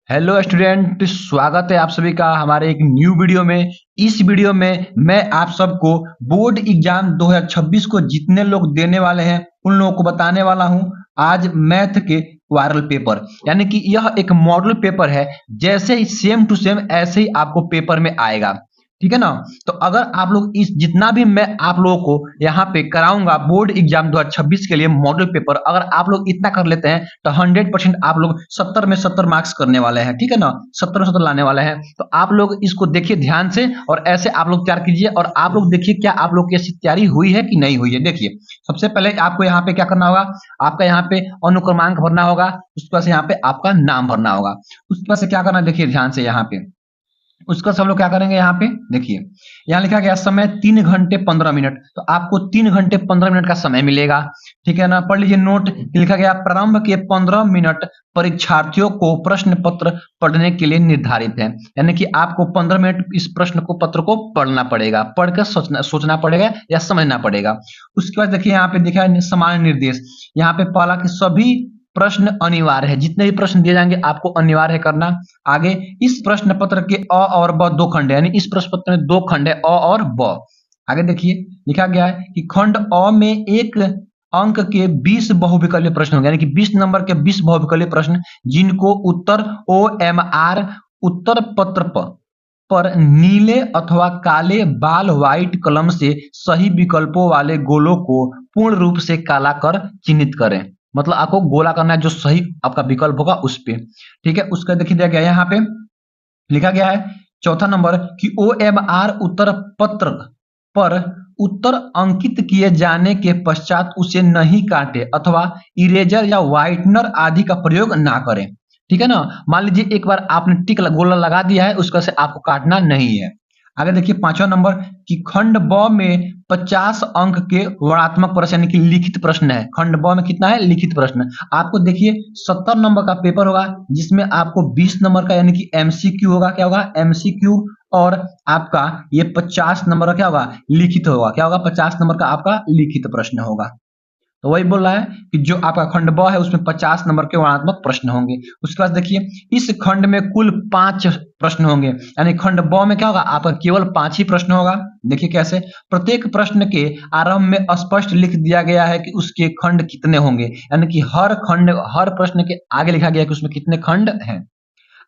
Hello student, स्वागत है आप सभी का हमारे एक न्यू वीडियो में। इस वीडियो में मैं आप सबको बोर्ड एग्जाम 2026 को जितने लोग देने वाले हैं उन लोगों को बताने वाला हूं आज मैथ के वायरल पेपर, यानी कि यह एक मॉडल पेपर है। जैसे ही सेम टू सेम ऐसे ही आपको पेपर में आएगा, ठीक है ना। तो अगर आप लोग इस जितना भी मैं आप लोगों को यहाँ पे कराऊंगा बोर्ड एग्जाम 2026 के लिए मॉडल पेपर, अगर आप लोग इतना कर लेते हैं तो 100% आप लोग 70 में 70 मार्क्स करने वाले हैं, ठीक है ना। 70 में 70 लाने वाले हैं। तो आप लोग इसको देखिए ध्यान से और ऐसे आप लोग तैयार कीजिए और आप लोग देखिए क्या आप लोग की ऐसी तैयारी हुई है कि नहीं हुई है। देखिए सबसे पहले आपको यहाँ पे क्या करना होगा, आपका यहाँ पे अनुक्रमांक भरना होगा, उसके बाद से यहाँ पे आपका नाम भरना होगा। उसके बाद से क्या करना है देखिए ध्यान से यहाँ पे, उसका सब लोग क्या करेंगे यहाँ पे देखिए, यहाँ लिखा गया समय 3 घंटे 15 मिनट, तो आपको 3 घंटे 15 मिनट का समय मिलेगा, ठीक है ना। पढ़ लीजिए नोट, लिखा गया प्रारंभ के 15 मिनट परीक्षार्थियों को प्रश्न पत्र पढ़ने के लिए निर्धारित है, यानी कि आपको 15 मिनट इस प्रश्न को पत्र को पढ़ना पड़ेगा, पढ़कर सोचना पड़ेगा या समझना पड़ेगा। उसके बाद देखिए यहाँ पे दिखा है सामान्य निर्देश, यहाँ पे पहला कि सभी प्रश्न अनिवार्य है, जितने भी प्रश्न दिए जाएंगे आपको अनिवार्य है करना। आगे इस प्रश्न पत्र के अ और ब दो खंड है, यानी इस प्रश्न पत्र में दो खंड है, अ और ब। आगे देखिए लिखा गया है कि खंड अ में एक अंक के 20 बहुविकल्पीय प्रश्न होंगे, यानी कि 20 नंबर के 20 बहुविकल्पीय प्रश्न, जिनको उत्तर OMR उत्तर पत्र पर नीले अथवा काले बाल व्हाइट कलम से सही विकल्पों वाले गोलों को पूर्ण रूप से काला कर चिन्हित करें। मतलब आपको गोला करना है जो सही आपका विकल्प होगा उस पे, ठीक है। उसका देखिए दिया गया यहाँ पे लिखा गया है चौथा नंबर कि OMR उत्तर पत्र पर उत्तर अंकित किए जाने के पश्चात उसे नहीं काटे अथवा इरेजर या व्हाइटनर आदि का प्रयोग ना करें, ठीक है ना। मान लीजिए एक बार आपने टिक गोला लगा दिया है, उसका से आपको काटना नहीं है। आगे देखिए पांचवा नंबर कि खंड ब में 50 अंक के वर्णात्मक प्रश्न यानी कि लिखित प्रश्न है। खंड ब में कितना है, लिखित प्रश्न। आपको देखिए 70 नंबर का पेपर होगा, जिसमें आपको 20 नंबर का यानी कि MCQ होगा, क्या होगा MCQ, और आपका ये 50 नंबर का क्या होगा, लिखित होगा। क्या होगा, 50 नंबर का आपका लिखित प्रश्न होगा। तो वही बोल रहा है कि जो आपका खंड ब है उसमें 50 नंबर के वर्णात्मक प्रश्न होंगे। उसके बाद देखिए इस खंड में कुल 5 प्रश्न होंगे, यानी खंड ब में क्या होगा, आपका केवल 5 ही प्रश्न होगा। देखिए कैसे, प्रत्येक प्रश्न के आरंभ में स्पष्ट लिख दिया गया है कि उसके खंड कितने होंगे, यानी कि हर खंड हर प्रश्न के आगे लिखा गया है कि उसमें कितने खंड हैं।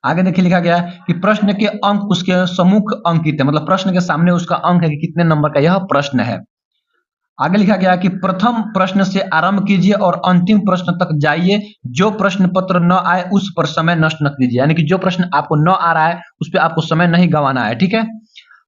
आगे देखिए लिखा गया है कि प्रश्न के अंक उसके सम्मुख अंकित है, मतलब प्रश्न के सामने उसका अंक है कि कितने नंबर का यह प्रश्न है। आगे लिखा गया कि प्रथम प्रश्न से आरंभ कीजिए और अंतिम प्रश्न तक जाइए, जो प्रश्न पत्र न आए उस पर समय नष्ट न कीजिए, यानी कि जो प्रश्न आपको न आ रहा है उस पर आपको समय नहीं गंवाना है, ठीक है।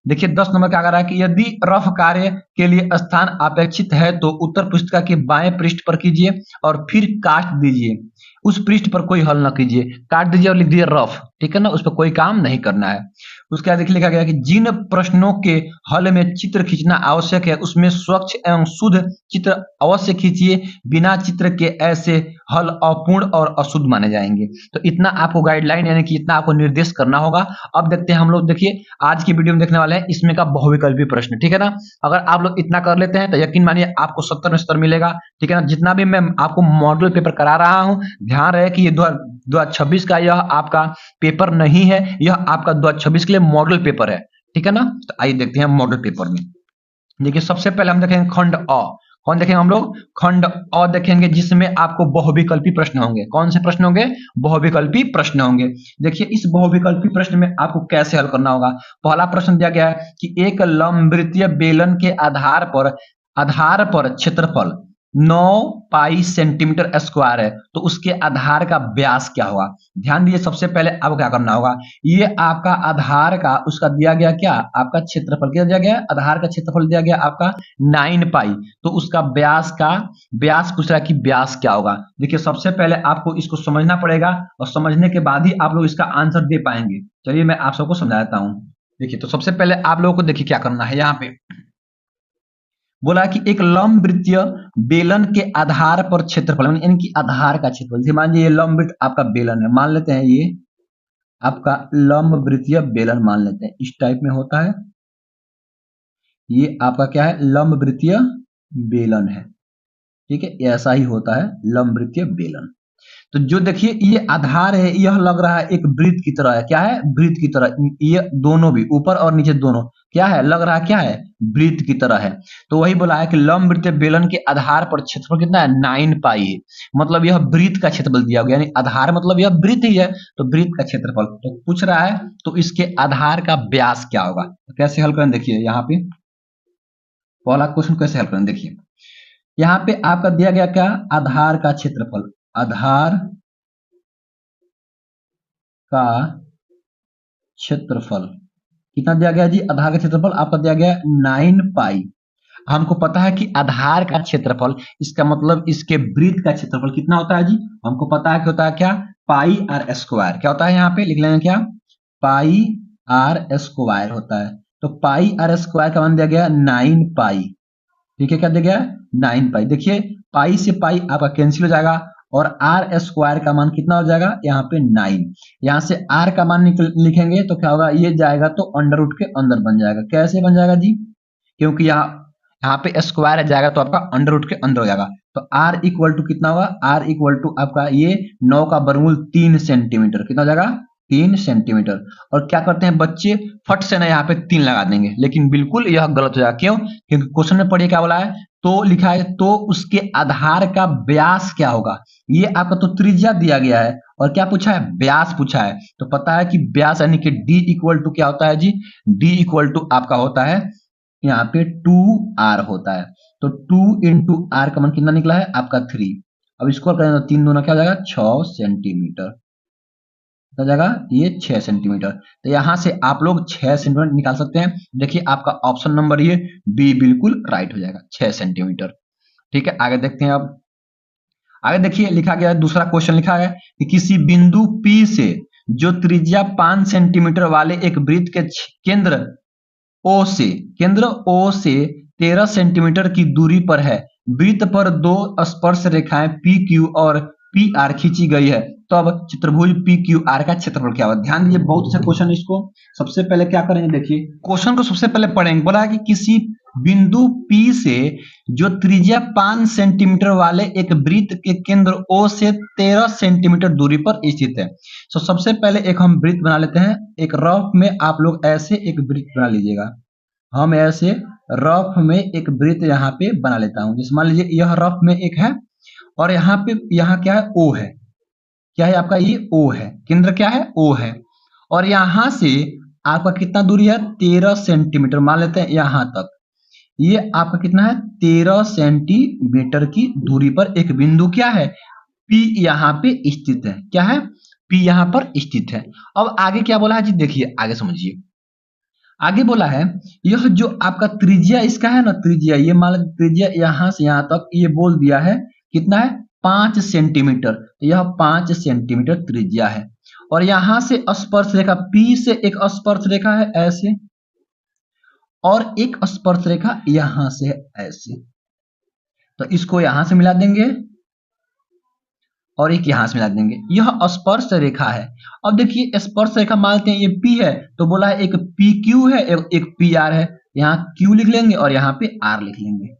देखिए 10 नंबर क्या कह रहा है कि यदि रफ कार्य के लिए स्थान अपेक्षित है तो उत्तर पुस्तिका के बाएं पृष्ठ पर कीजिए और फिर काट दीजिए, उस पृष्ठ पर कोई हल न कीजिए, काट दीजिए और लिख दीजिए रफ, ठीक है ना, उस पर कोई काम नहीं करना है। उसके बाद लिखा गया कि जिन प्रश्नों के हल में चित्र खींचना आवश्यक है उसमें स्वच्छ एवं शुद्ध चित्र अवश्य खींचिए, बिना चित्र के ऐसे हल अपूर्ण और अशुद्ध माने जाएंगे। तो इतना आपको गाइडलाइन यानी कि इतना आपको निर्देश करना होगा। अब देखते हैं हम लोग, देखिए आज की वीडियो में देखने वाले हैं इसमें का बहुविकल्पी प्रश्न, ठीक है ना। अगर आप लोग इतना कर लेते हैं तो यकीन मानिए आपको 70 में 70 मिलेगा, ठीक है ना। जितना भी मैं आपको मॉडल पेपर करा रहा हूं, ध्यान रहे कि ये 2026 का यह आपका पेपर नहीं है, यह आपका 2026 के लिए मॉडल पेपर है, ठीक है ना। तो आइए देखते हैं मॉडल पेपर में। देखिए सबसे पहले हम देखेंगे खंड अ। कौन देखेंगे हम लोग, खंड अ देखेंगे, जिसमें आपको बहुविकल्पी प्रश्न होंगे। कौन से प्रश्न होंगे, बहुविकल्पी प्रश्न होंगे। देखिए इस बहुविकल्पी प्रश्न में आपको कैसे हल करना होगा। पहला प्रश्न दिया गया है कि एक लंबवृत्तीय बेलन के आधार पर क्षेत्रफल 9 पाई सेंटीमीटर स्क्वायर है, तो उसके आधार का व्यास क्या होगा। ध्यान दीजिए सबसे पहले आपको क्या करना होगा, ये आपका आधार का उसका दिया गया क्या, आपका क्षेत्रफल क्या दिया गया, आधार का क्षेत्रफल दिया गया आपका 9 पाई, तो उसका व्यास पूछ रहा है कि व्यास क्या होगा। देखिए सबसे पहले आपको इसको समझना पड़ेगा और समझने के बाद ही आप लोग इसका आंसर दे पाएंगे। चलिए मैं आप सबको समझा देता हूं। देखिए तो सबसे पहले आप लोगों को देखिए क्या करना है, यहाँ पे बोला कि एक लंबवृत्तीय बेलन के आधार पर क्षेत्रफल, यानी कि आधार का क्षेत्रफल। जैसे मान लीजिए ये लंबवृत्त आपका बेलन है, मान लेते हैं ये आपका लंबवृत्तीय बेलन मान लेते हैं, इस टाइप में होता है। ये आपका क्या है, लंबवृत्तीय बेलन है, ठीक है, ऐसा ही होता है लंबवृत्तीय बेलन। तो जो देखिए ये आधार है, यह लग रहा है एक वृत्त की तरह है। क्या है? वृत्त की तरह। ये दोनों भी ऊपर और नीचे दोनों क्या है? लग रहा है क्या है? वृत्त की तरह है। तो वही बोला है कि लंबवृत्तीय बेलन के आधार पर क्षेत्रफल कितना है? 9 पाई है। मतलब यह वृत्त का क्षेत्रफल दिया गया, यानी आधार मतलब यह वृत्त ही है, तो वृत्त का क्षेत्रफल तो पूछ रहा है। तो इसके आधार का व्यास क्या होगा? तो कैसे हल करें? देखिए यहाँ पे पहला क्वेश्चन कैसे हल करें, देखिए यहाँ पे आपका दिया गया क्या? आधार का क्षेत्रफल। आधार का क्षेत्रफल कितना दिया गया जी? आधार का क्षेत्रफल आपका दिया गया 9 पाई। हमको पता है कि आधार का क्षेत्रफल, इसका मतलब इसके वृत्त का क्षेत्रफल कितना होता है जी? हमको पता है कि होता है क्या? पाई आर स्क्वायर। क्या होता है? यहाँ पे लिख लेंगे क्या? पाई आर स्क्वायर होता है। तो पाई आर स्क्वायर का मान दिया गया 9 पाई। ठीक है, क्या दिया गया? 9 पाई। देखिए पाई से पाई आपका कैंसिल हो जाएगा और आर स्क्वायर का मान कितना हो जाएगा? यहाँ पे 9। यहाँ से आर का मान लिखेंगे तो क्या होगा? ये जाएगा तो अंडर रूट के अंदर बन जाएगा। कैसे बन जाएगा जी? क्योंकि यहाँ पे स्क्वायर जाएगा तो आपका अंडर रूट के अंदर हो जाएगा। तो आर इक्वल टू कितना होगा? आर इक्वल टू आपका ये 9 का वर्गमूल 3 सेंटीमीटर। कितना हो जाएगा? 3 सेंटीमीटर। और क्या करते हैं बच्चे? फट से ना यहाँ पे 3 लगा देंगे, लेकिन बिल्कुल यह गलत हो जाएगा। क्यों? क्योंकि क्वेश्चन में पढ़िए क्या बोला है, तो लिखा है तो उसके आधार का व्यास क्या होगा। ये आपका तो त्रिज्या दिया गया है और क्या पूछा है? व्यास पूछा है। तो पता है कि व्यास यानी कि डी इक्वल टू क्या होता है जी? डी इक्वल टू आपका होता है यहाँ पे 2r होता है। तो 2 इंटू आर का मान कितना निकला है? आपका 3। अब इसको करें तो 3 दूना क्या हो जाएगा? 6 सेंटीमीटर हो जाएगा, ये 6 सेंटीमीटर। तो यहां से आप लोग 6 सेंटीमीटर निकाल सकते हैं। देखिए आपका ऑप्शन नंबर ये बी बिल्कुल राइट हो जाएगा, 6 सेंटीमीटर। ठीक है, आगे देखते हैं। अब आगे देखिए लिखा गया है, दूसरा क्वेश्चन लिखा है कि किसी बिंदु P से जो त्रिज्या 5 सेंटीमीटर वाले एक वृत्त के केंद्र O से 13 सेंटीमीटर की दूरी पर है, वृत्त पर दो स्पर्श रेखाएं PQ और PR खींची गई है, तो अब चित्रभुज PQR का क्षेत्रफल क्या होगा? ध्यान दीजिए, बहुत अच्छा क्वेश्चन। इसको सबसे पहले क्या करेंगे, देखिए क्वेश्चन को सबसे पहले पढ़ेंगे। बोला है कि किसी बिंदु P से जो त्रिज्या 5 सेंटीमीटर वाले एक वृत्त के केंद्र O से 13 सेंटीमीटर दूरी पर स्थित है। तो सबसे पहले एक हम वृत्त बना लेते हैं। एक रफ में आप लोग ऐसे एक वृत्त बना लीजिएगा। हम ऐसे रफ में एक वृत्त यहाँ पे बना लेता हूं। जैसे मान लीजिए यह रफ में एक है और यहाँ पे यहाँ क्या है? O है। क्या है आपका? ये O है। केंद्र क्या है? O है। और यहां से आपका कितना दूरी है? 13 सेंटीमीटर मान लेते हैं यहां तक। ये आपका कितना है? 13 सेंटीमीटर की दूरी पर एक बिंदु क्या है? P यहाँ पे स्थित है। क्या है? P यहाँ पर स्थित है। अब आगे क्या बोला है जी? देखिए आगे समझिए। आगे बोला है यह जो आपका त्रिज्या इसका है ना, त्रिज्या ये मान लो त्रिज्या यहां से यहां तक ये बोल दिया है कितना है? 5 सेंटीमीटर। तो यह 5 सेंटीमीटर त्रिज्या है और यहां से स्पर्श रेखा P से एक स्पर्श रेखा है ऐसे और एक स्पर्श रेखा यहां से है ऐसे। तो इसको यहां से मिला देंगे और एक यहां से मिला देंगे। यह स्पर्श रेखा है। अब देखिए स्पर्श रेखा मानते हैं ये P है, तो बोला है एक PQ है एक PR है। यहाँ Q लिख लेंगे और यहाँ पे R लिख लेंगे।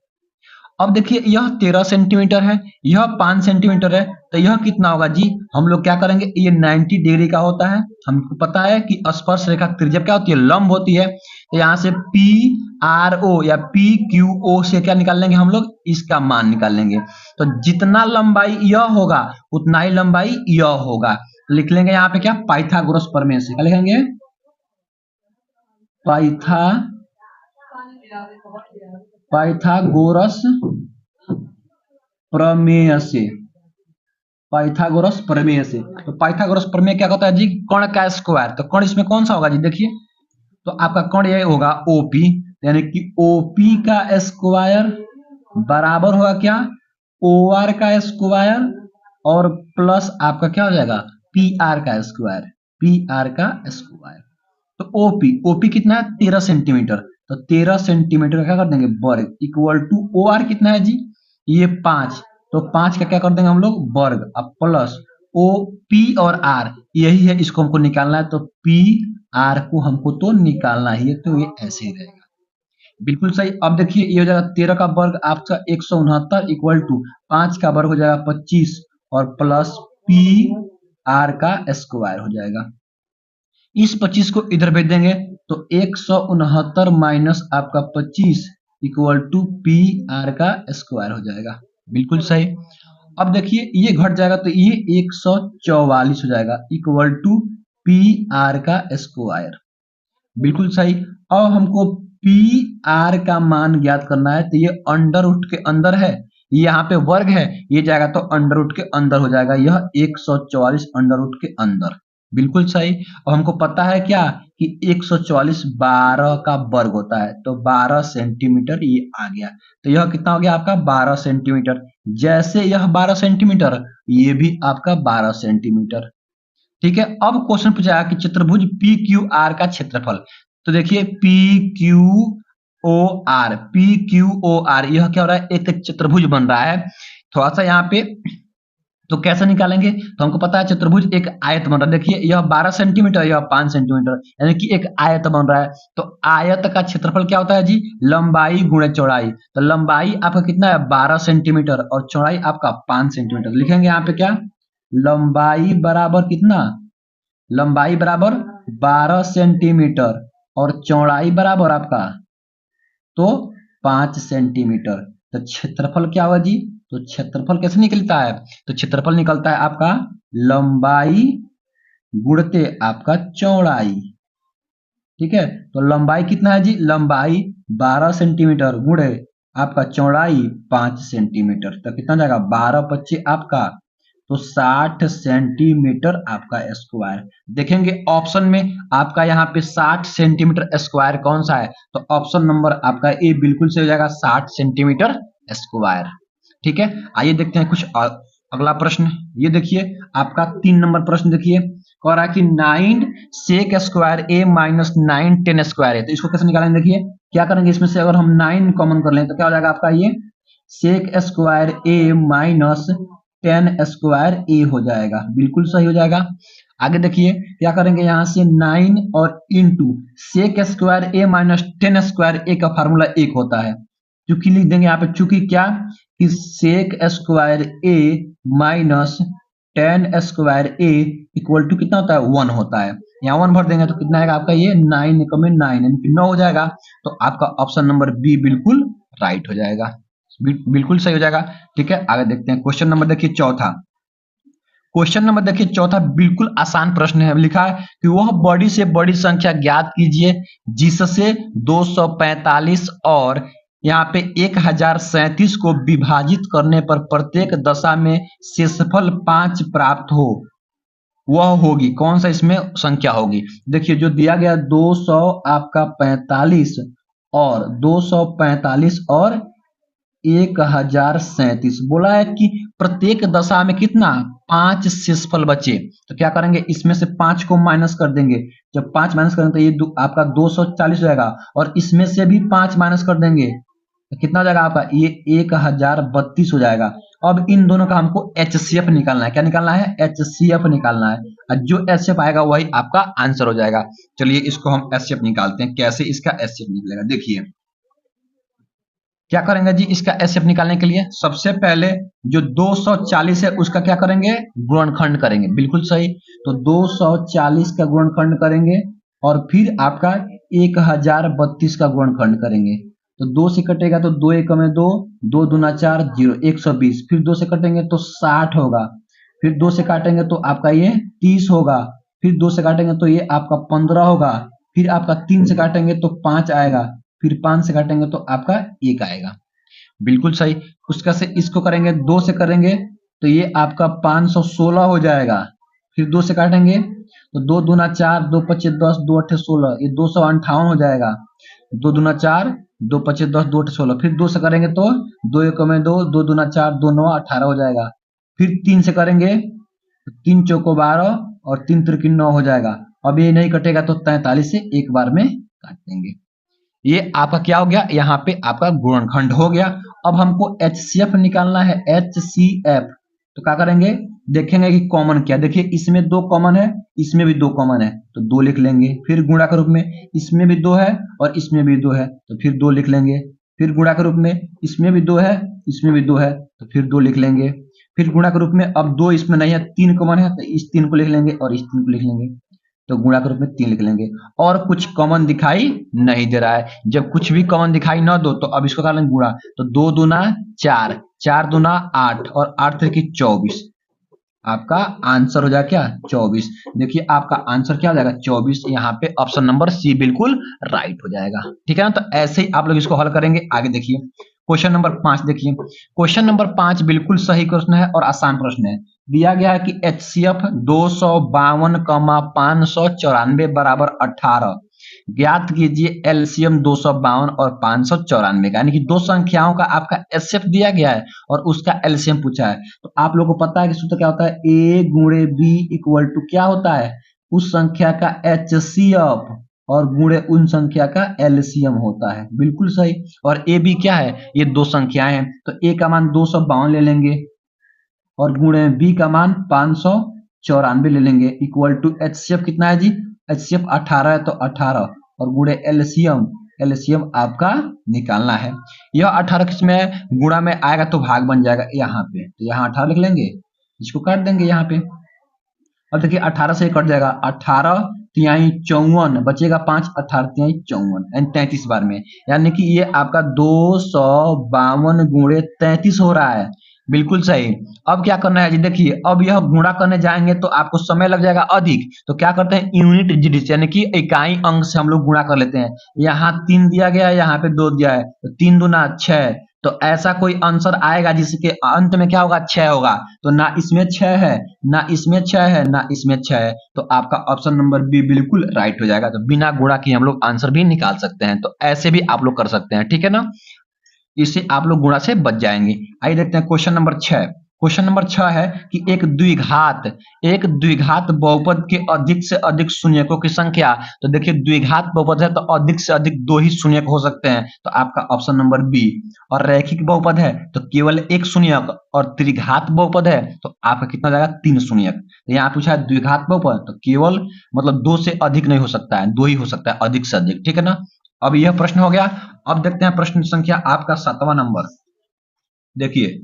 अब देखिए यह 13 सेंटीमीटर है, यह 5 सेंटीमीटर है, तो यह कितना होगा जी? हम लोग क्या करेंगे, ये 90 डिग्री का होता है। हमको पता है कि स्पर्श रेखा त्रिज्या क्या होती है? लंब होती है। तो यहाँ से PRO या PQO से क्या निकाल लेंगे हम लोग? इसका मान निकाल लेंगे। तो जितना लंबाई यह होगा उतना ही लंबाई यह होगा। तो लिख लेंगे यहाँ पे क्या? पाइथागोरस प्रमेय से। क्या लिखेंगे? पाइथागोरस प्रमेय से। पाइथागोरस प्रमेय से। तो पाइथागोरस प्रमेय क्या कहता है जी? कर्ण का स्क्वायर। तो कर्ण इसमें कौन सा होगा जी? देखिए तो आपका कर्ण ये होगा OP, यानी कि OP का स्क्वायर बराबर होगा क्या? OR का स्क्वायर और प्लस आपका क्या हो जाएगा? PR का स्क्वायर। PR का स्क्वायर। तो OP कितना है? 13 सेंटीमीटर। तो 13 सेंटीमीटर का क्या कर देंगे? वर्ग इक्वल टू OR कितना है जी? ये 5। तो 5 का क्या कर देंगे हम लोग? वर्ग। अब प्लस OP और R यही है, इसको हमको निकालना है। तो PR को हमको तो निकालना ही है, तो ये ऐसे ही रहेगा। बिल्कुल सही। अब देखिए ये हो जाएगा 13 का वर्ग आपका 169 इक्वल टू 5 का वर्ग हो जाएगा 25 और प्लस पी आर का स्क्वायर हो जाएगा। इस 25 को इधर भेज देंगे तो 169 माइनस आपका 25 इक्वल टू पी आर का स्क्वायर हो जाएगा। बिल्कुल सही। अब देखिए ये घट जाएगा तो ये 144 हो जाएगा इक्वल टू पी आर का स्क्वायर। बिल्कुल सही। अब हमको पी आर का मान ज्ञात करना है तो ये अंडर रूट के अंदर है, ये यहाँ पे वर्ग है, ये जाएगा तो अंडर रूट के अंदर हो जाएगा, यह 144 अंडर रूट के अंदर। बिल्कुल सही। और हमको पता है क्या कि 144 12 का वर्ग होता है, तो 12 सेंटीमीटर ये आ गया। तो यह कितना हो गया आपका 12 सेंटीमीटर। जैसे यह 12 सेंटीमीटर, ये भी आपका 12 सेंटीमीटर। ठीक है। अब क्वेश्चन पूछा कि चतुर्भुज पी क्यू आर का क्षेत्रफल। तो देखिए पी क्यू ओ आर यह क्या हो रहा है, एक चतुर्भुज बन रहा है। थोड़ा सा यहाँ पे तो कैसे निकालेंगे, तो हमको पता है चतुर्भुज एक आयत बन रहा है। देखिए यह 12 सेंटीमीटर, यह 5 सेंटीमीटर, यानी कि एक आयत बन रहा है। तो आयत का क्षेत्रफल क्या होता है जी, लंबाई गुणे चौड़ाई। तो लंबाई आपका कितना है 12 सेंटीमीटर और चौड़ाई आपका 5 सेंटीमीटर। लिखेंगे यहाँ पे क्या, लंबाई बराबर कितना, लंबाई बराबर 12 सेंटीमीटर और चौड़ाई बराबर आपका तो 5 सेंटीमीटर। तो क्षेत्रफल क्या हुआ जी, तो क्षेत्रफल कैसे निकलता है, तो क्षेत्रफल निकलता है आपका लंबाई गुणते आपका चौड़ाई। ठीक है। तो लंबाई कितना है जी, लंबाई 12 सेंटीमीटर गुणे आपका चौड़ाई 5 सेंटीमीटर। तो कितना जाएगा 12 25 आपका तो 60 सेंटीमीटर आपका स्क्वायर। देखेंगे ऑप्शन में आपका यहाँ पे 60 सेंटीमीटर स्क्वायर कौन सा है, तो ऑप्शन नंबर आपका ए बिल्कुल से हो जाएगा 60 सेंटीमीटर स्क्वायर। ठीक है। आइए देखते हैं कुछ अगला प्रश्न। ये देखिए आपका 3 नंबर प्रश्न देखिए, कह रहा है कि 9 सेक स्क्वायर ए माइनस 9 10 स्क्वायर है। तो इसको कैसे निकालेंगे, देखिए क्या करेंगे, इसमें से अगर हम 9 कॉमन कर लें तो क्या हो जाएगा आपका ये सेक स्क्वायर ए माइनस 10 स्क्वायर ए हो जाएगा। बिल्कुल सही हो जाएगा। आगे देखिए क्या करेंगे, यहां से 9 और into sec square A minus 10 square ए का फार्मूला 1 होता है, चूंकि लिख देंगे यहाँ पे, चूंकि क्या कि sec square A minus 10 square A equal to कितना होता है 1 होता है। यहाँ 1 भर देंगे तो कितना आएगा आपका ये 9 में 9 यानी कि 9 हो जाएगा। तो आपका ऑप्शन नंबर बी बिल्कुल राइट हो जाएगा, बिल्कुल सही हो जाएगा। ठीक है। आगे देखते हैं क्वेश्चन नंबर देखिए चौथा। क्वेश्चन नंबर देखिए चौथा बिल्कुल आसान प्रश्न है। लिखा है कि वह बड़ी से बड़ी संख्या ज्ञात कीजिए जिससे 245 और यहाँ पे 1037 को विभाजित करने पर प्रत्येक दशा में शेषफल 5 प्राप्त हो। वह होगी कौन सा, इसमें संख्या होगी। देखिए जो दिया गया 200 आपका 45 और 245 और 1037 बोला है कि प्रत्येक दशा में कितना 5 शेषफल बचे। तो क्या करेंगे, इसमें से 5 को माइनस कर देंगे। जब 5 माइनस करेंगे तो ये आपका 240 हो जाएगा और इसमें से भी 5 माइनस कर देंगे तो कितना हो जाएगा आपका ये 1032 हो जाएगा। अब इन दोनों का हमको HCF निकालना है। क्या निकालना है, HCF निकालना है, और जो HCF आएगा वही आपका आंसर हो जाएगा। चलिए इसको हम HCF निकालते हैं। कैसे इसका HCF निकलेगा, देखिए क्या करेंगे जी, इसका HCF निकालने के लिए सबसे पहले जो 240 है उसका क्या करेंगे, गुणनखंड करेंगे। बिल्कुल सही। तो 240 का गुणनखंड करेंगे और फिर आपका 1032 का गुणनखंड करेंगे। तो 2 से कटेगा तो 2 एकम में 2, 2 दूना 4 0 120। फिर 2 से कटेंगे तो 60 होगा। फिर 2 से काटेंगे तो आपका ये 30 होगा। फिर 2 से काटेंगे तो ये आपका 15 होगा। फिर आपका 3 से काटेंगे तो 5 आएगा। फिर 5 से काटेंगे तो आपका 1 आएगा। बिल्कुल सही। उसका से इसको करेंगे 2 से करेंगे तो ये आपका 516 हो जाएगा। फिर 2 से काटेंगे तो 2 दूना 4 2 25 10 2 8 16 ये 258 हो जाएगा। 2 दूना 4 2 25 10 2 8 16। फिर 2 से करेंगे तो 2 एक में 2 2 दूना 4 2 9 18 हो जाएगा। फिर 3 से करेंगे तो 3 चौको 12 और 3 त्रिकी 9 हो जाएगा। अब ये नहीं कटेगा तो 43 से एक बार में काट देंगे। ये आपका क्या हो गया, यहाँ पे आपका गुणनखंड हो गया। अब हमको HCF निकालना है, HCF। तो क्या करेंगे, देखेंगे कि कॉमन क्या। देखिए इसमें 2 कॉमन है, इसमें भी 2 कॉमन है तो 2 लिख लेंगे। फिर गुणा के रूप में इसमें भी 2 है और इसमें भी 2 है तो फिर 2 लिख लेंगे। फिर गुणा के रूप में इसमें भी 2 है, इसमें भी 2 है तो फिर 2 लिख लेंगे। फिर गुणा के रूप में अब 2 इसमें नहीं है, 3 कॉमन है, तो इस 3 को लिख लेंगे और इस 3 को लिख लेंगे, तो गुणा के रूप में 3 लिख लेंगे। और कुछ कॉमन दिखाई नहीं दे रहा है। जब कुछ भी कॉमन दिखाई ना दो तो अब इसको कर लेंगे गुणा, तो 2 दूना 4, 4 दूना 8 और 8 3 24। आपका आंसर हो जाएगा क्या 24। देखिए आपका आंसर क्या हो जाएगा 24। यहाँ पे ऑप्शन नंबर सी बिल्कुल राइट हो जाएगा। ठीक है ना, तो ऐसे ही आप लोग इसको हल करेंगे। आगे देखिए क्वेश्चन नंबर 5 देखिए। क्वेश्चन नंबर 5 बिल्कुल सही प्रश्न है और आसान प्रश्न है। दिया गया है कि HCF 252,594 बराबर 18। ज्ञात कीजिए एलसीएम 252 और 594 का, यानी कि दो संख्याओं का आपका एचसीएफ दिया गया है और उसका एलसीएम पूछा है। तो आप लोगों को पता है कि सूत्र क्या होता है, ए गुणे बी इक्वल टू क्या होता है, उस संख्या का एचसीएफ और गुणे उन संख्या का एलसीएम होता है। बिल्कुल सही। और ए बी क्या है, ये दो संख्याएं हैं, तो ए का मान 252 ले लेंगे और गुणे बी का मान 594 ले लेंगे, इक्वल टू एचसीएफ कितना है जी, एचसीएफ 18 है तो 18 और गुणे एलसीएम, एलसीएम आपका निकालना है। यह 18 किसमें गुणा में आएगा तो भाग बन जाएगा यहाँ पे, तो यहाँ 18 लिख लेंगे, इसको काट देंगे यहाँ पे। अब देखिए 18 से कट जाएगा, 18 तिहाई 54 बचेगा 5, 18 तिहाई 54 यानी 33 बार में, यानी कि ये आपका 252 गुणे 33 हो रहा है। बिल्कुल सही। अब क्या करना है जी, देखिए अब यह गुणा करने जाएंगे तो आपको समय लग जाएगा अधिक, तो क्या करते हैं यूनिट डिजिट यानी कि इकाई अंक से हम लोग गुणा कर लेते हैं। यहाँ 3 दिया गया है, यहाँ पे 2 दिया है, तो 3 दूना 6, तो ऐसा कोई आंसर आएगा जिसके अंत में क्या होगा 6 होगा, तो ना इसमें 6 है, ना इसमें 6 है, ना इसमें 6 है, तो आपका ऑप्शन नंबर बी बिल्कुल राइट हो जाएगा। तो बिना गुणा किए हम लोग आंसर भी निकाल सकते हैं, तो ऐसे भी आप लोग कर सकते हैं। ठीक है ना, इससे आप लोग गुणा से बच जाएंगे। आइए देखते हैं क्वेश्चन नंबर 6। क्वेश्चन नंबर 6 है कि एक द्विघात बहुपद के अधिक से अधिक शून्यकों की संख्या, तो देखिए द्विघात बहुपद है तो अधिक से अधिक 2 ही शून्यक हो सकते हैं, तो आपका ऑप्शन नंबर बी। और रैखिक बहुपद है तो केवल एक शून्यक, और त्रिघात बहुपद है तो आपका कितना जाएगा 3 शून्यक। तो यहाँ पूछा है द्विघात बहुपद तो केवल मतलब 2 से अधिक नहीं हो सकता है, 2 ही हो सकता है अधिक से अधिक। ठीक है ना, अब यह प्रश्न हो गया। अब देखते हैं प्रश्न संख्या आपका 7वां नंबर। देखिए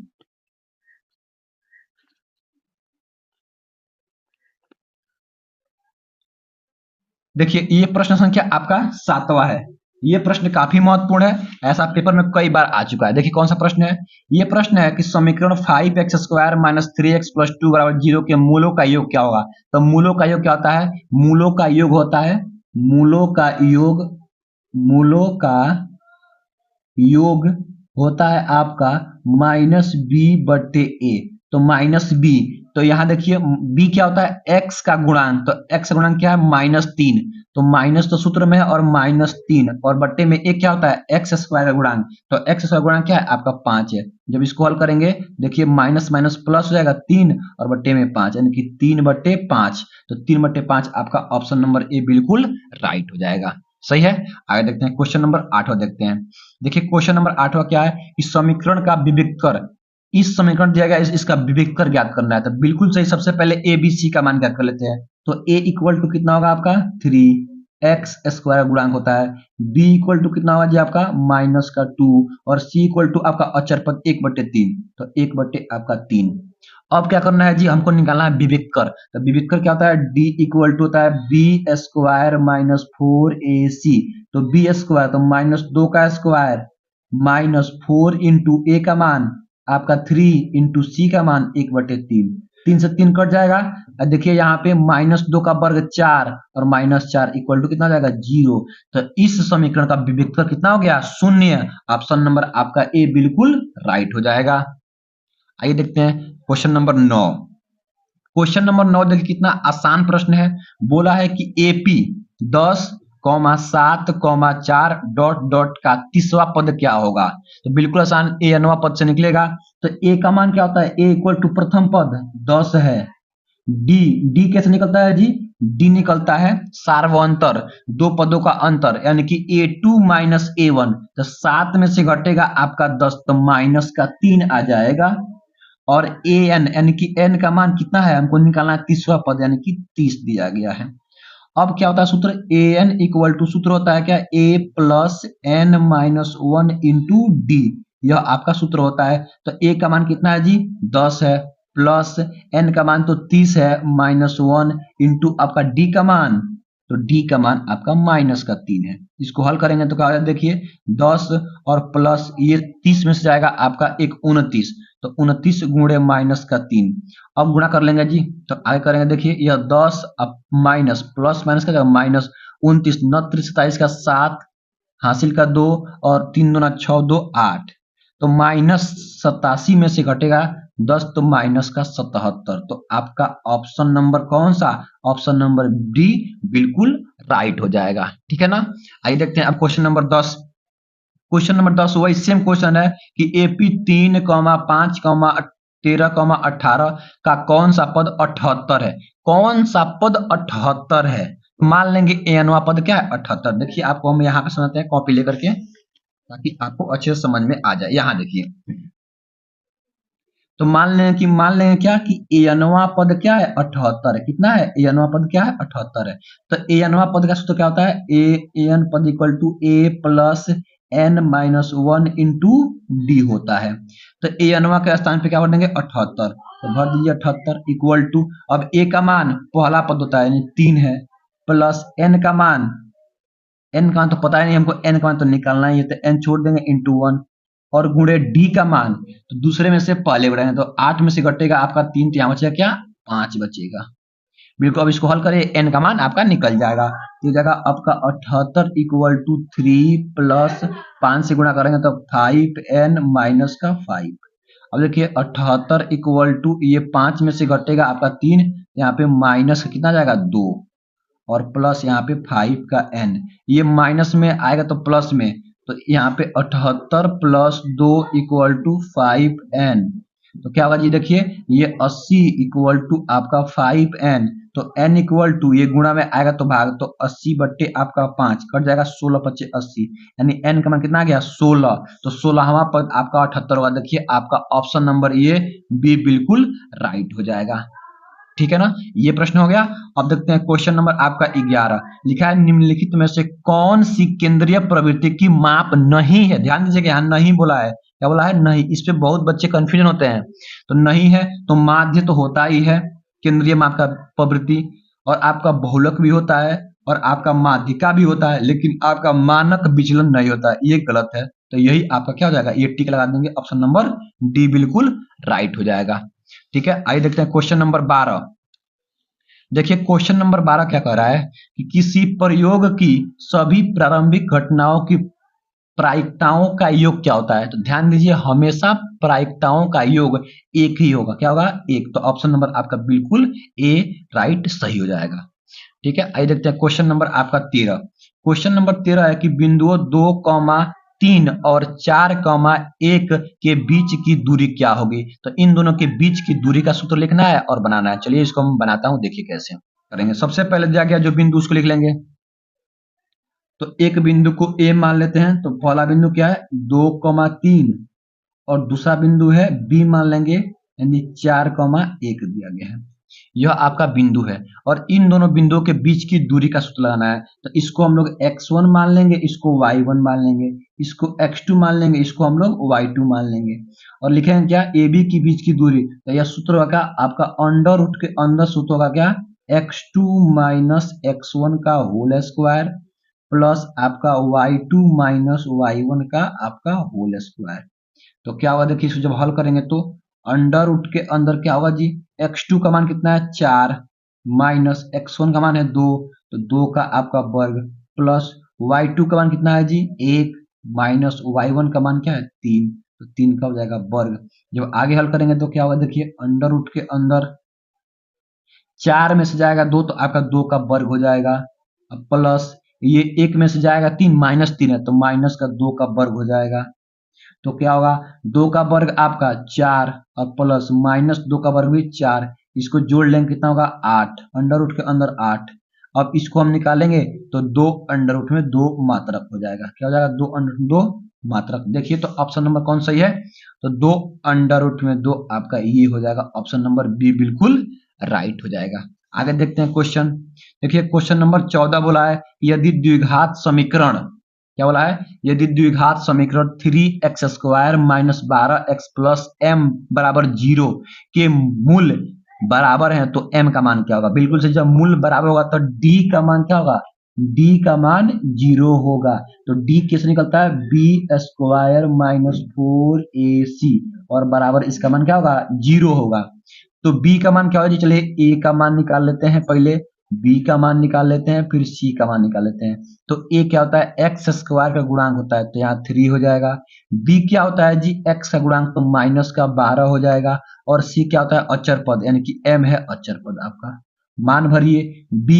देखिए ये प्रश्न संख्या आपका 7वां है। ये प्रश्न काफी महत्वपूर्ण है, ऐसा पेपर में कई बार आ चुका है। देखिए कौन सा प्रश्न है, ये प्रश्न है कि समीकरण 5x² माइनस 3x प्लस 2 बराबर 0 के मूलों का योग क्या होगा। तो मूलों का योग क्या होता है, मूलों का योग होता है, मूलों का योग, मूलों का योग होता है आपका माइनस बी बटे ए, तो माइनस बी, तो यहां देखिए बी क्या होता है एक्स का गुणांक, तो एक्स का गुणांक क्या है -3, तो माइनस तो सूत्र में है और -3 और बट्टे में एक क्या होता है एक्स स्क्वायर का गुणांक, तो एक्स स्क्वायर गुणांक क्या है आपका 5 है। जब इसको हल करेंगे देखिए माइनस माइनस प्लस हो जाएगा 3 और बट्टे में 5 यानी कि 3/5, तो 3/5 आपका ऑप्शन नंबर ए बिल्कुल राइट हो जाएगा। सही है। आगे देखते हैं क्वेश्चन नंबर 8वां देखते हैं। देखिए क्वेश्चन नंबर 8वां क्या है, इस समीकरण का विविक्त कर, इस समीकरण दिया गया इसका विविक्त कर ज्ञात करना है। तो बिल्कुल सही, सबसे पहले ए बी सी का मान ज्ञात कर लेते हैं। तो ए इक्वल टू कितना होगा आपका 3x स्क्वायर गुणांक होता है, बी इक्वल टू कितना होगा जी आपका -2 और सी इक्वल टू आपका अचर पद 1/3, तो 1/ आपका 3। अब क्या करना है जी, हमको निकालना है विविक्त कर। तो विविक्त कर क्या होता है, डी इक्वल टू होता है बी स्क्वायर माइनस 4ac, तो बी स्क्वायर तो -2 का स्क्वायर -4 इंटू ए का मान आपका 3 इंटू सी का मान 1/3, 3 से 3 कट जाएगा। देखिए यहाँ पे -2 का वर्ग 4 और -4 इक्वल टू कितना हो जाएगा 0, तो इस समीकरण का विविक्त कर कितना हो गया 0। ऑप्शन नंबर आपका ए बिल्कुल राइट हो जाएगा। आइए देखते हैं क्वेश्चन नंबर 9। क्वेश्चन नंबर 9 देखिए कितना आसान प्रश्न है। बोला है कि एपी 10,7,4 डॉट डॉट का तीसरा पद क्या होगा। तो बिल्कुल आसान, ए nवां पद से निकलेगा। तो ए का मान क्या होता है, ए इक्वल टू प्रथम पद 10 है, डी, डी कैसे निकलता है जी, डी निकलता है सार्वंतर, दो पदों का अंतर यानी कि a2 माइनस a1, तो 7 में से घटेगा आपका 10, तो माइनस का 3 आ जाएगा। और an यानी कि n का मान कितना है, हमको निकालना है तीसरा पद यानी कि 30 दिया गया है। अब क्या होता है सूत्र, an इक्वल टू सूत्र होता है क्या a plus n minus 1 into D, यह आपका सूत्र होता है। तो a का मान कितना है जी 10 है, प्लस n का मान तो 30 है -1 इंटू आपका d का मान, तो d का मान आपका -3 है। इसको हल करेंगे तो क्या होगा देखिए 10 और प्लस ये 30 में से जाएगा आपका एक 29, तो 29 गुणे -3। अब गुणा कर लेंगे जी, तो आगे करेंगे देखिए यह 10 अब माइनस प्लस माइनस का जाएगा -29, 29 27 का 7 हासिल का 2 और 3 दूना 6 2 8, तो -87 में से घटेगा 10 तो -77, तो आपका ऑप्शन नंबर कौन सा, ऑप्शन नंबर डी बिल्कुल राइट हो जाएगा। ठीक है ना। आइए देखते हैं अब क्वेश्चन नंबर 10। क्वेश्चन नंबर 10 वही सेम क्वेश्चन है कि एपी 3, 5, 13, 18 का कौन सा पद 78 है। कौन सा पद 78 है, मान लेंगे एनवा पद क्या है 78। देखिए आपको हम यहाँ पे समझते हैं कॉपी लेकर के, ताकि आपको अच्छे से समझ में आ जाए। यहाँ देखिए, तो मान लेंगे क्या कि एनवा पद क्या है 78 है। कितना है, एनवा पद क्या है 78 है। तो एनवा पद का सूत्र क्या होता है, एन पद equal to A plus n minus 1 into D होता है। तो एनवा के स्थान पे क्या भर देंगे 78, तो भर दीजिए 78 इक्वल टू, अब ए का मान पहला पद होता है यानी 3 है, प्लस n का मान, n का मान तो पता ही नहीं हमको, n का मान तो निकालना ही है, तो n छोड़ देंगे इंटू 1 और गुणे d का मान, तो दूसरे में से पहले बढ़ाएंगे, तो 8 में से घटेगा आपका 3, तो यहाँ बचेगा क्या 5 बचेगा। बिल्कुल, अब इसको हल करें n का मान आपका निकल जाएगा, तो जगह आपका 78 इक्वल टू 3 प्लस 5 से गुणा करेंगे तो 5n माइनस का 5। अब देखिए 78 इक्वल टू ये 5 में से घटेगा आपका 3, यहाँ पे माइनस कितना जाएगा 2 और प्लस यहाँ पे 5 का n, ये माइनस में आएगा तो प्लस में, तो यहाँ पे 78 प्लस 2 इक्वल टू 5n, तो क्या होगा जी देखिए ये 80 इक्वल टू आपका 5n, तो n इक्वल टू ये गुणा में आएगा तो भाग, तो 80 बट्टे आपका 5 कट जाएगा 16 पच्चे 80, यानी n का मान कितना आ गया 16, तो 16वां पद आपका 78 होगा। देखिए आपका ऑप्शन नंबर ये बी बिल्कुल राइट हो जाएगा। ठीक है ना, ये प्रश्न हो गया। अब देखते हैं क्वेश्चन नंबर आपका 11, लिखा है निम्नलिखित में से कौन सी केंद्रीय प्रवृत्ति की माप नहीं है। ध्यान दीजिए कि यहाँ नहीं बोला है, क्या बोला है नहीं, इस पे बहुत बच्चे कंफ्यूजन होते हैं। तो नहीं है तो माध्य तो होता ही है केंद्रीय माप का प्रवृत्ति, और आपका बहुलक भी होता है और आपका माध्यिका भी होता है, लेकिन आपका मानक विचलन नहीं होता है, ये गलत है। तो यही आपका क्या हो जाएगा, ये टिक लगा देंगे, ऑप्शन नंबर डी बिल्कुल राइट हो जाएगा। ठीक है, आइए देखते हैं क्वेश्चन नंबर 12। देखिए क्वेश्चन नंबर 12 क्या कह रहा है कि किसी प्रयोग की सभी प्रारंभिक घटनाओं की प्रायिकताओं का योग क्या होता है। तो ध्यान दीजिए हमेशा प्रायिकताओं का योग एक ही होगा, क्या होगा एक, तो ऑप्शन नंबर आपका बिल्कुल ए राइट सही हो जाएगा। ठीक है, आइए देखते हैं क्वेश्चन नंबर आपका 13। क्वेश्चन नंबर 13 है कि बिंदुओं 2, 3 और 4, 1 के बीच की दूरी क्या होगी। तो इन दोनों के बीच की दूरी का सूत्र लिखना है और बनाना है। चलिए इसको हम बनाता हूं, देखिए कैसे करेंगे। सबसे पहले दिया गया जो बिंदु उसको लिख लेंगे, तो एक बिंदु को ए मान लेते हैं, तो पहला बिंदु क्या है 2, 3 और दूसरा बिंदु है बी मान लेंगे, यानी 4, 1 दिया गया है। यह आपका बिंदु है और इन दोनों बिंदुओं के बीच की दूरी का सूत्र लगाना है। तो इसको हम लोग x1 मान लेंगे, इसको y1 मान लेंगे, इसको x2 मान लेंगे, इसको हम लोग y2 मान लेंगे, और लिखेंगे क्या ए बी के बीच की दूरी। तो यह सूत्र होगा आपका अंडर रूट के अंदर सूत्र होगा क्या x2 माइनस x1 का होल स्क्वायर प्लस आपका y2 माइनस y1 का आपका होल स्क्वायर। तो क्या होगा देखिए, इसको जब हल करेंगे तो अंडर रूट के अंदर क्या होगा जी, x2 का मान कितना है 4 माइनस x1 का मान है 2, तो 2 का आपका वर्ग प्लस y2 का मान कितना है जी 1 माइनस y1 का मान क्या है 3, तो 3 का हो जाएगा वर्ग। जब आगे हल करेंगे तो क्या होगा देखिए, अंडर रूट के अंदर 4 में से जाएगा 2 तो आपका 2 का वर्ग हो जाएगा, अब प्लस ये 1 में से जाएगा 3 -3 है तो माइनस का 2 का वर्ग हो जाएगा। तो क्या होगा 2 का वर्ग आपका 4 और प्लस माइनस 2 का वर्ग भी 4, इसको जोड़ लेंगे कितना होगा 8, अंडर रूट के अंदर 8। अब इसको हम निकालेंगे तो 2 अंडर रूट में 2 मात्रक हो जाएगा, क्या हो जाएगा 2 अंडर रूट 2 मात्रक। देखिए तो ऑप्शन नंबर कौन सही है, तो 2 अंडर रूट में 2 आपका ये हो जाएगा, ऑप्शन नंबर बी बिल्कुल राइट हो जाएगा। आगे देखते हैं क्वेश्चन। देखिए क्वेश्चन नंबर 14 बोला है यदि द्विघात समीकरण क्या बोला है, यदि द्विघात समीकरण 3x² minus 12x plus m बराबर 0 के मूल बराबर है तो m का मान क्या होगा। बिल्कुल सही, जब मूल बराबर होगा तो d का मान क्या होगा, d का मान 0 होगा। तो d कैसे निकलता है, b² माइनस 4ac और बराबर इसका मान क्या होगा, 0 होगा। तो b का मान क्या होगा जी, चलिए a का मान निकाल लेते हैं, पहले b का मान निकाल लेते हैं, फिर c का मान निकाल लेते हैं। तो a क्या होता है, x² का गुणांक होता है तो यहाँ 3 हो जाएगा। b क्या होता है जी, x का गुणांक तो माइनस का 12 हो जाएगा। और c क्या होता है, अचर पद, यानी कि m है अचर पद आपका। मान भरिए, b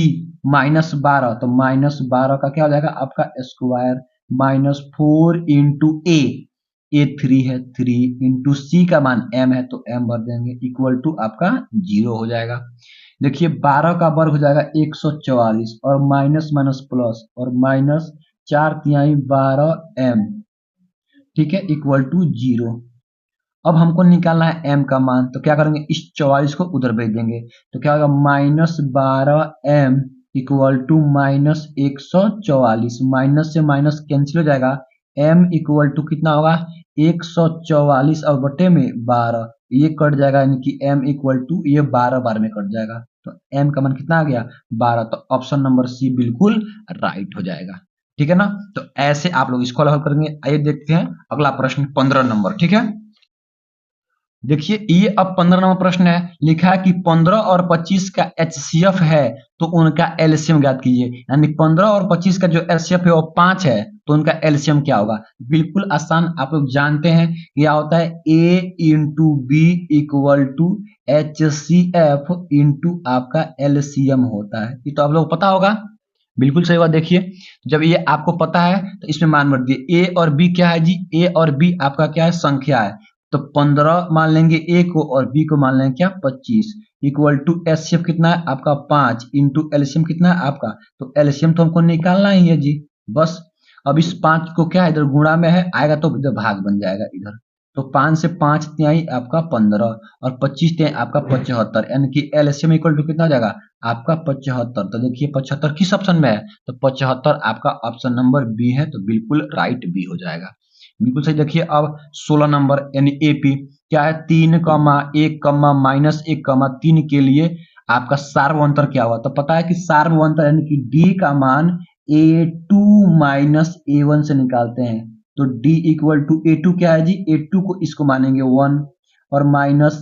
-12 तो -12 का क्या हो जाएगा आपका स्क्वायर माइनस 4 इंटू ए 3 है, 3 इंटू सी का मान m है तो m भर देंगे इक्वल टू आपका 0 हो जाएगा। देखिए 12 का वर्ग हो जाएगा 144 और माइनस माइनस प्लस और माइनस 4 तिहाई 12m, ठीक है, इक्वल टू 0। अब हमको निकालना है m का मान, तो क्या करेंगे, इस 44 को उधर भेज देंगे तो क्या होगा, -12m इक्वल टू -144, माइनस से माइनस कैंसिल हो जाएगा, m इक्वल टू कितना होगा, 144 और बटे में 12, ये कट जाएगा, यानी कि m इक्वल टू ये 12 बार में कट जाएगा तो m का मान कितना आ गया, 12। तो ऑप्शन नंबर सी बिल्कुल राइट हो जाएगा, ठीक है ना। तो ऐसे आप लोग इसको हल करेंगे। आइए देखते हैं अगला प्रश्न 15 नंबर, ठीक है। देखिए ये अब 15 नंबर प्रश्न है, लिखा है कि 15 और 25 का एचसीएफ है तो उनका एलसीएम ज्ञात कीजिए। यानी 15 और 25 का जो एचसीएफ है वो 5 है तो उनका एलसीएम क्या होगा। बिल्कुल आसान, आप लोग जानते हैं क्या होता है, A into B equal to HCF into आपका एलसीएम होता है, ये तो आप लोग पता होगा। बिल्कुल सही बात, देखिए जब ये आपको पता है तो इसमें मान भर दिए। ए और बी क्या है जी, ए और बी आपका क्या है, संख्या है। तो 15 मान लेंगे ए को और बी को मान लेंगे क्या, 25 इक्वल टू एचसीएफ कितना है आपका 5 इंटू एलसीएम कितना है आपका, तो एलसीएम तो हमको निकालना ही है जी। बस अब इस 5 को क्या है, इधर गुणा में है, आएगा तो इधर भाग बन जाएगा इधर। तो 5 से 5 तिहाई आपका 15 और 25 तिहाई आपका 75, यानी कि एलसीएम इक्वल टू कितना हो जाएगा आपका 75। तो देखिए 75 किस ऑप्शन में है, तो 75 आपका ऑप्शन नंबर बी है, तो बिल्कुल राइट बी हो जाएगा। बिल्कुल सही। देखिए अब 16 नंबर यानी एपी क्या है, 3, 1, -1, -3 के लिए आपका सार्वअंतर क्या हुआ, तो पता है कि सार्वअंतर यानी कि डी का मान a2 माइनस a1 से निकालते हैं। तो d इक्वल टू a2 क्या है जी, a2 को इसको मानेंगे 1 और माइनस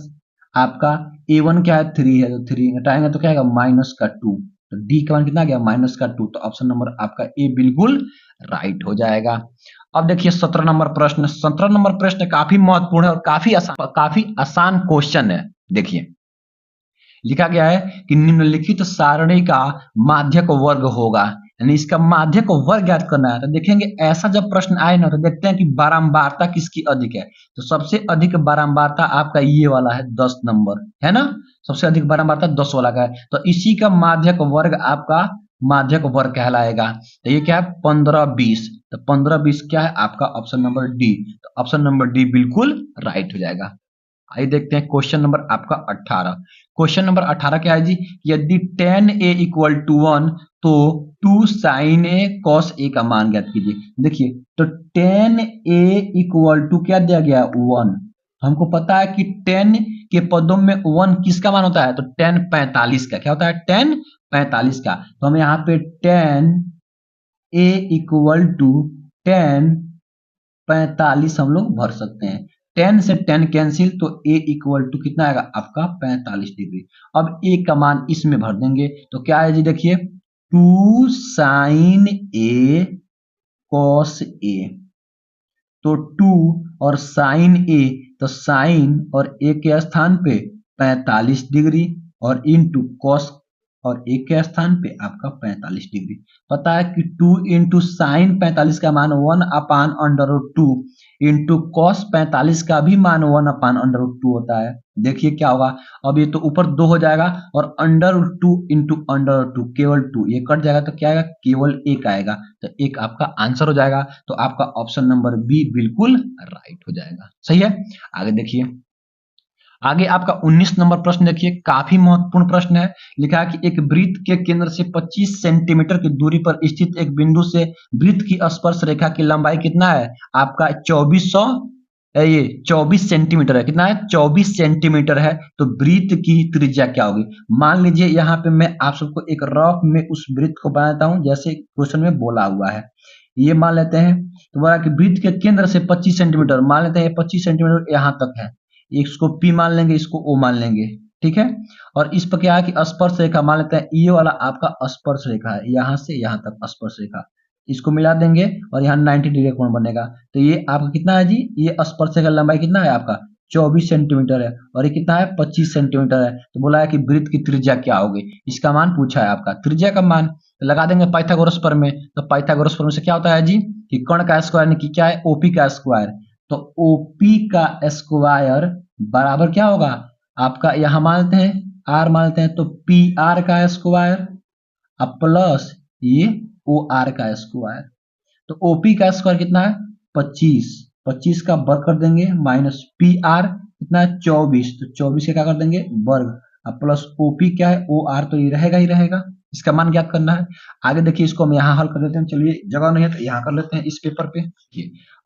आपका a1 क्या है 3 है, तो 3 घटाएंगे तो क्या आएगा माइनस का 2, तो d का मान कितना गया माइनस का 2, तो ऑप्शन नंबर आपका ए बिल्कुल राइट हो जाएगा। अब देखिए 17 नंबर प्रश्न, 17 नंबर प्रश्न काफी महत्वपूर्ण है और काफी आसान क्वेश्चन है। देखिए लिखा गया है कि निम्नलिखित सारणी का माध्यक वर्ग होगा, यानी इसका माध्यक वर्ग ज्ञात करना है। तो देखेंगे ऐसा जब प्रश्न आए ना तो देखते हैं कि बारंबारता किसकी अधिक है, तो सबसे अधिक बारंबारता आपका ये वाला है 10 नंबर है ना, सबसे अधिक बारंबारता 10 वाला का है, तो इसी का माध्यक वर्ग आपका माध्यक वर्ग कहलाएगा। तो ये क्या है 15-20, तो 15-20 क्या है आपका ऑप्शन नंबर डी, तो ऑप्शन नंबर डी बिल्कुल राइट हो जाएगा। आइए देखते हैं क्वेश्चन नंबर आपका 18। क्वेश्चन नंबर 18 क्या है जी, यदि tan a इक्वल टू 1 तो 2 sin a cos a का मान ज्ञात कीजिए। देखिए तो tan a इक्वल टू क्या दिया गया 1, हमको पता है कि tan के पदों में 1 किसका मान होता है, तो tan 45 का क्या होता है, tan 45 का। तो हम यहाँ पे tan a equal to tan 45 हम लोग भर सकते हैं। 10 से 10 कैंसिल तो a इक्वल टू कितना आएगा आपका 45 डिग्री। अब a का मान इसमें भर देंगे तो क्या है जी, देखिए 2 sin a cos a, तो 2 और sin a, तो sin और a के स्थान पे 45 डिग्री और इंटू cos और a के स्थान पे आपका 45 डिग्री। पता है कि 2 इंटू साइन 45 का मान 1/√2 इंटू कॉस 45 का भी मान 1/√2 होता है। देखिए क्या होगा, अब ये तो ऊपर 2 हो जाएगा और √2 इंटू √2 केवल 2, ये कट जाएगा तो क्या आएगा केवल 1 आएगा, तो 1 आपका आंसर हो जाएगा। तो आपका ऑप्शन नंबर बी बिल्कुल राइट हो जाएगा, सही है। आगे देखिए आगे आपका 19 नंबर प्रश्न देखिए, काफी महत्वपूर्ण प्रश्न है। लिखा है कि एक वृत्त के केंद्र से 25 सेंटीमीटर की दूरी पर स्थित एक बिंदु से वृत्त की स्पर्श रेखा की लंबाई कितना है? आपका 24 सेंटीमीटर है। कितना है? 24 सेंटीमीटर है। तो वृत्त की त्रिज्या क्या होगी? मान लीजिए यहाँ पे मैं आप सबको एक रफ में उस वृत्त को बनाता हूं जैसे क्वेश्चन में बोला हुआ है। ये मान लेते हैं तो बोला कि वृत्त के केंद्र से 25 सेंटीमीटर, मान लेते हैं 25 सेंटीमीटर यहाँ तक है। इसको P मान लेंगे, इसको O मान लेंगे, ठीक है। और इस पर क्या है कि स्पर्श रेखा मान लेते हैं, ये वाला आपका स्पर्श रेखा है, यहाँ से यहाँ तक स्पर्श रेखा, इसको मिला देंगे और यहाँ 90 डिग्री कोण बनेगा। तो ये आपका कितना है जी? ये स्पर्श रेखा लंबाई कितना है आपका? 24 सेंटीमीटर है। और ये कितना है? 25 सेंटीमीटर है। तो बोला है कि वृत्त की त्रिज्या क्या होगी, इसका मान पूछा है आपका। त्रिज्या का मान तो लगा देंगे पाइथागोरस प्रमेय। तो पाइथागोरस प्रमेय से क्या होता है जी कि कर्ण का स्क्वायर यानी कि क्या है? ओपी का स्क्वायर। तो ओपी का स्क्वायर बराबर क्या होगा आपका? यहां मानते हैं आर मानते हैं, तो पी आर का स्क्वायर अब प्लस ये ओ आर का स्क्वायर। तो ओपी का स्क्वायर कितना है? 25। 25 का वर्ग कर देंगे माइनस पी आर कितना है? 24। तो 24 का क्या कर देंगे? वर्ग। अब प्लस ओपी क्या है? ओ आर, तो ये रहेगा ही रहेगा। इसका मान ज्ञात करना है। आगे देखिए, इसको हम यहाँ हल कर देते हैं। चलिए, जगह नहीं है तो यहाँ कर लेते हैं इस पेपर पे।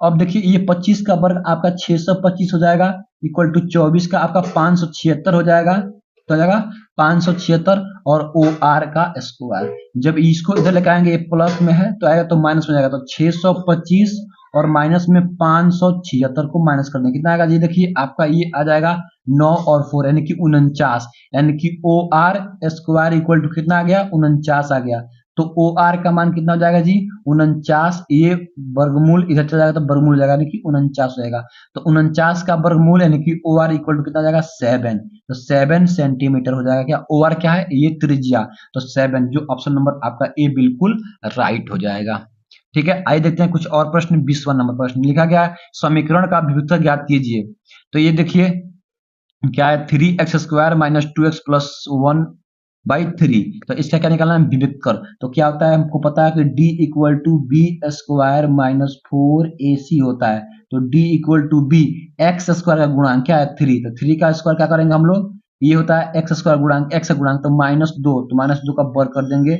अब देखिए, ये 25 का वर्ग आपका 625 हो जाएगा, इक्वल टू 24 का आपका 576 हो जाएगा। तो हो जाएगा 576 और ओ आर का स्क्वायर। जब इसको इधर लेकर आएंगे, ये प्लस में है तो आएगा तो माइनस में जाएगा। तो 625 और माइनस में 576 को माइनस कर दें, कितना आएगा जी? देखिए आपका ये आ जाएगा 9 और 4 यानी कि 49, यानी कि O R square equal to कितना आ गया? 49 आ गया। तो ओ आर का मान कितना हो जाएगा जी? 49। ये वर्गमूल इधर चला जाएगा तो वर्गमूल हो जाएगा, यानी कि 49 हो जाएगा। तो 49 का वर्गमूल यानी कि ओ आर इक्वल टू कितना हो जाएगा? 7। तो 7 सेंटीमीटर हो जाएगा। क्या ओ आर क्या है? ये त्रिज्या। तो 7, जो ऑप्शन नंबर आपका ए बिल्कुल राइट हो जाएगा। ठीक है, आइए देखते हैं कुछ और प्रश्न। 20वां नंबर प्रश्न लिखा गया है, समीकरण का विभुत्व ज्ञात कीजिए। तो ये देखिए क्या है? 3x square minus 2x plus 1/3। तो इसका क्या निकालना है? विभुत्तर। तो क्या होता है? हमको पता है कि d equal to B square minus 4ac होता है। तो d equal to B, X square का गुणांक क्या है? 3। तो 3 का स्क्वायर क्या करेंगे हम लोग? ये होता है एक्स स्क्वायर गुणांक, एक्स गुणांक, तो -2। तो -2 का वर्ग कर देंगे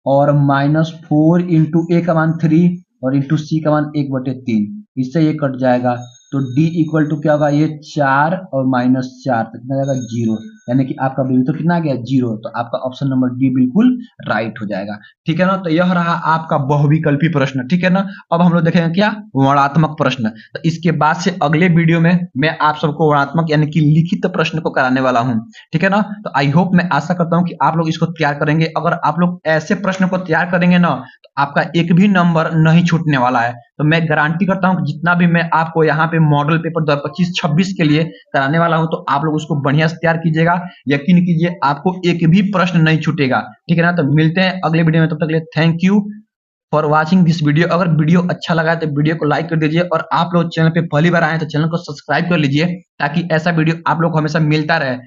और -4 इंटू ए का मान 3 और इंटू सी का मान 1/3। इससे ये कट जाएगा। तो d इक्वल टू क्या होगा? ये 4 और -4, तो कितना जाएगा? 0। यानी कि आपका विभुत्तर कितना आ गया? 0। तो आपका ऑप्शन नंबर डी बिल्कुल राइट हो जाएगा। ठीक है ना? तो यह रहा आपका बहुविकल्पी प्रश्न। ठीक है ना? अब हम लोग देखेंगे क्या? वर्णात्मक प्रश्न। तो इसके बाद से अगले वीडियो में मैं आप सबको वर्णात्मक यानी कि लिखित प्रश्न को कराने वाला हूं। ठीक है ना? तो आई होप, मैं आशा करता हूं कि आप लोग इसको तैयार करेंगे। अगर आप लोग ऐसे प्रश्न को तैयार करेंगे ना, तो आपका एक भी नंबर नहीं छूटने वाला है। तो मैं गारंटी करता हूं कि जितना भी मैं आपको यहाँ पे मॉडल पेपर 2025-26 के लिए कराने वाला हूं, तो आप लोग उसको बढ़िया से तैयार कीजिएगा। यकीन कीजिए, आपको एक भी प्रश्न नहीं छूटेगा। ठीक है ना? तो मिलते हैं अगले वीडियो में, तब तक के लिए thank you for watching this video. अगर वीडियो अच्छा लगा है तो वीडियो को लाइक कर दीजिए, और आप लोग चैनल पे पहली बार आए तो चैनल को सब्सक्राइब कर लीजिए, ताकि ऐसा वीडियो आप लोग को हमेशा मिलता रहे।